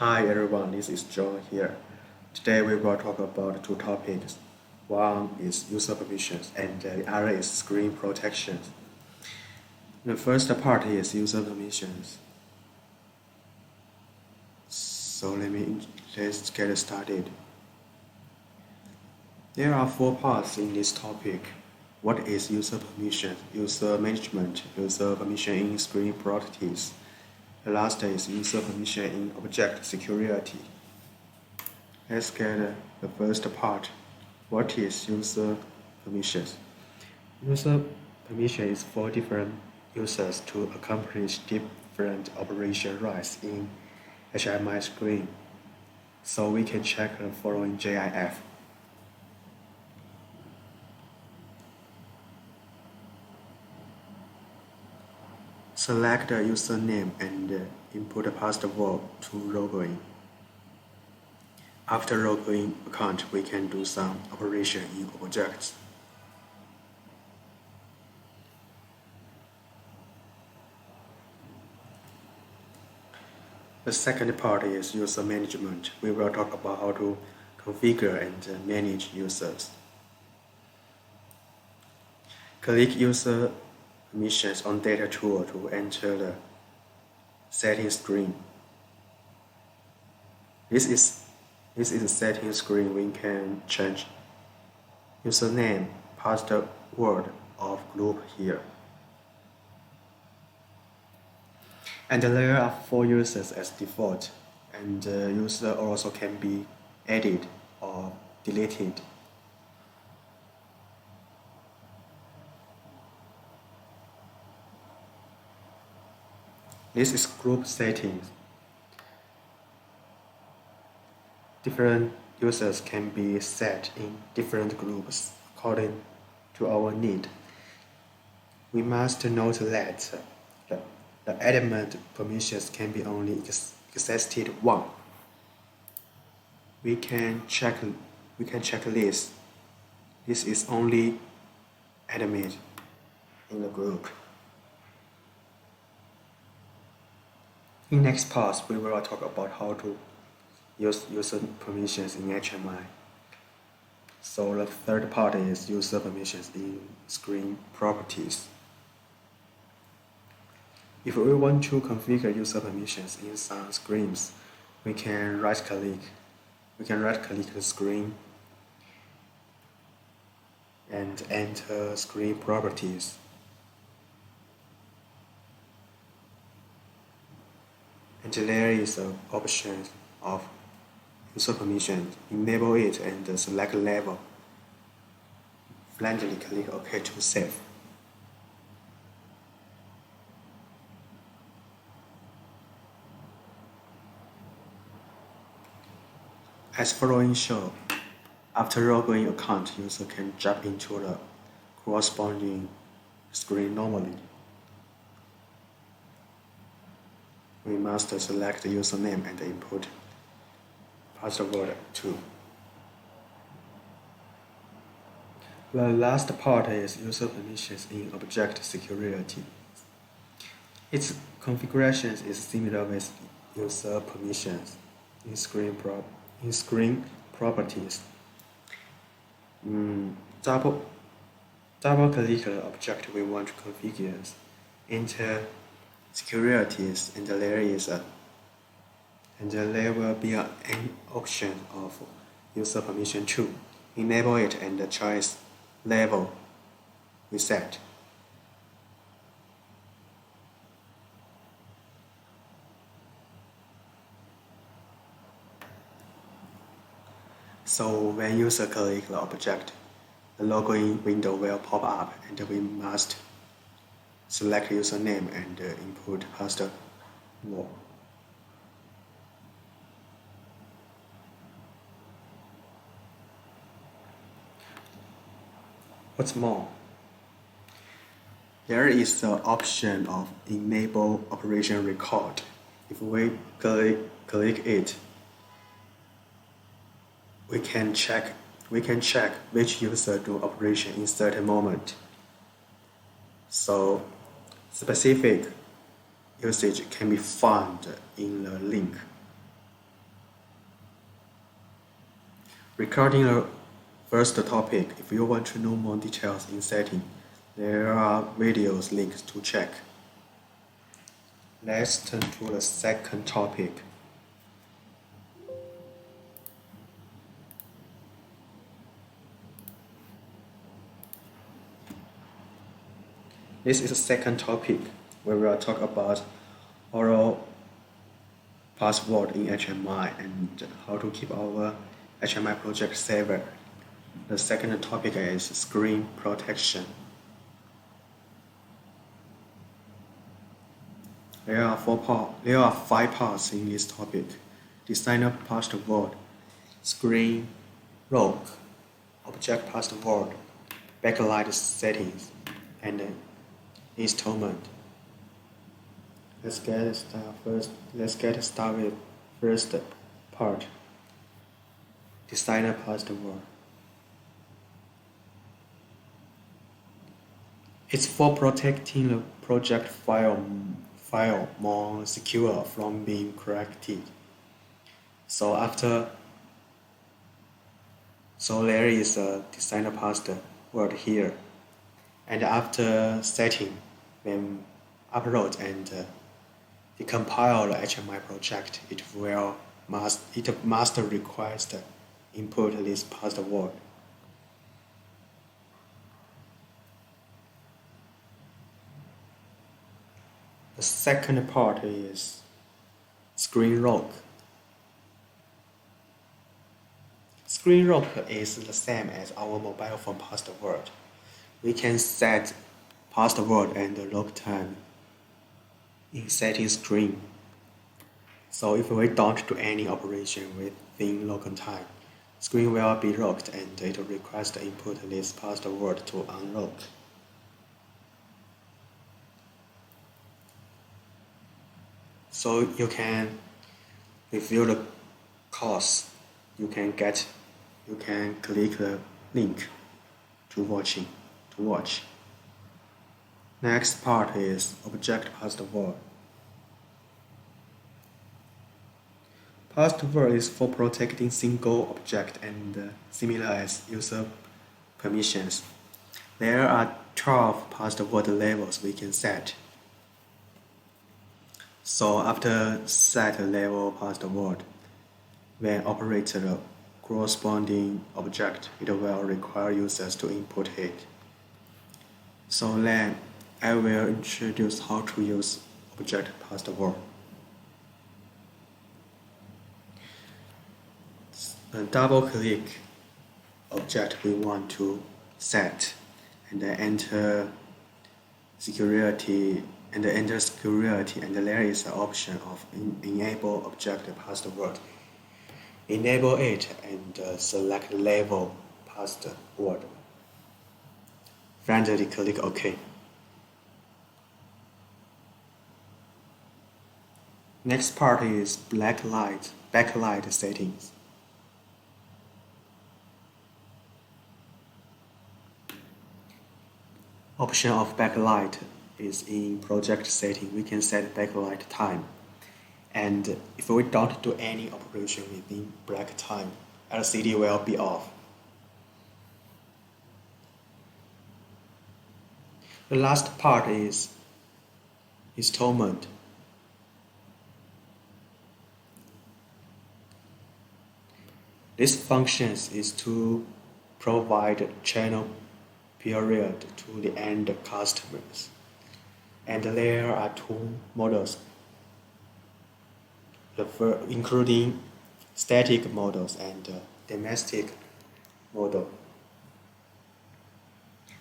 Hi everyone, this is John here. Today we will talk about two topics. One is user permissions and the other is screen protection. The first part is user permissions. So let's get started. There are four parts in this topic. What is user permission, user management, user permission in screen properties. The last is user permission in object security. Let's get the first part. What is user permissions? User permission is for different users to accomplish different operation rights in HMI screen. So we can check the following GIF. Select the username and input a password to login. After login account, we can do some operation in objects. The second part is user management. We will talk about how to configure and manage users. Click user permissions on data tool to enter the settings screen. This is the settings screen. We can change username, password of group here. And there are 4 users as default, and user also can be added or deleted. This is group settings. Different users can be set in different groups according to our need. We must note that the element permissions can be only accessed once. We can check this. This is only admin in the group. In next part, we will talk about how to use user permissions in HMI. So the third part is user permissions in screen properties. If we want to configure user permissions in some screens, we can right-click the screen and enter screen properties. And there is an option of user permission. Enable it and select level. Finally click OK to save. As following show, after login account, user can jump into the corresponding screen normally. We must select the username and input password too. The last part is user permissions in object security. Its configuration is similar with user permissions in screen properties. Double click the object we want to configure. Enter securities, and there will be an option of user permission too. Enable it and choose level reset. So when user click the object, the login window will pop up, and we must select username and input password. What's more, there is the option of enable operation record. If we click it, we can check which user do operation in certain moment. So specific usage can be found in the link. Regarding the first topic, if you want to know more details in setting, there are videos links to check. Let's turn to the second topic. This is the second topic where we will talk about oral password in HMI and how to keep our HMI project safer. The second topic is screen protection. There are 5 parts in this topic: designer password, screen lock, object password, backlight settings, and installment. Let's get started with first part: designer password. It's for protecting the project file more secure from being corrupted. So there is a designer password here, and after setting, when upload and decompile the HMI project, it must request input this password. The second part is screen lock. Screen lock is the same as our mobile phone password. We can set password and lock time in setting screen. So if we don't do any operation within lock time, screen will be locked and it will request input this password to unlock. So you can review the course. You can click the link to watch. Next part is object password. Password is for protecting single object and similar as user permissions. There are 12 password levels we can set. So after set level password, when operate the corresponding object, it will require users to input it. So then I will introduce how to use object password. Double click object we want to set and then enter security, and there is an option of enable object password. Enable it and select level password. Finally click OK. Next part is backlight settings. Option of backlight is in project setting. We can set backlight time, and if we don't do any operation within black time, LCD will be off. The last part is installment. This function is to provide channel period to the end customers, and there are 2 models, including static models and domestic model.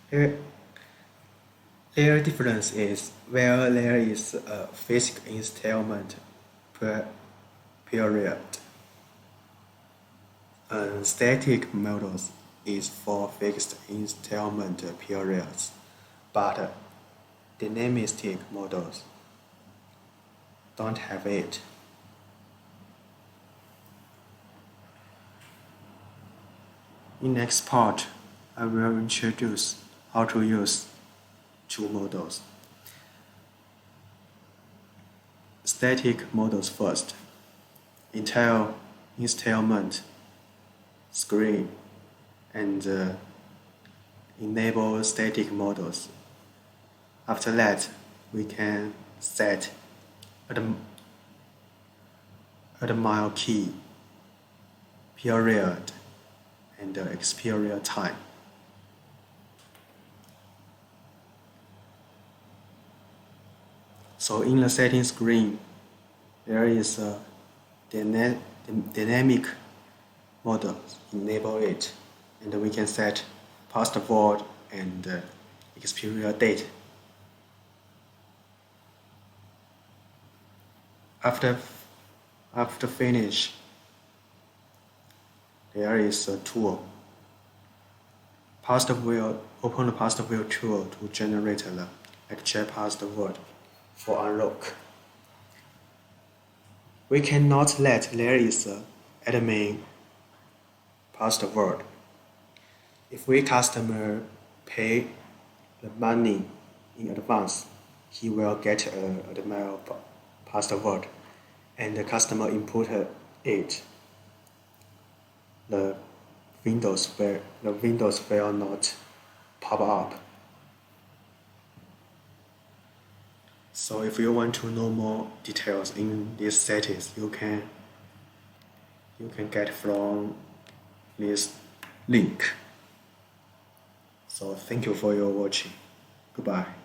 Their difference is where there is a fixed installment period. Static models is for fixed installment periods, but dynamic models don't have it. In next part, I will introduce how to use 2 models. Static models first. Installment screen and enable static models. After that, we can set admire key, period, and expire time. So in the settings screen, there is a dynamic model. Enable it, and we can set password and expire date. After finish, there is a tool. Open the password tool to generate the actual password for unlock. We cannot let there is a admin password. If we customer pay the money in advance, he will get an admin password, and the customer input it. The windows will not pop up. So if you want to know more details in these settings, you can get from this link. So thank you for your watching. Goodbye.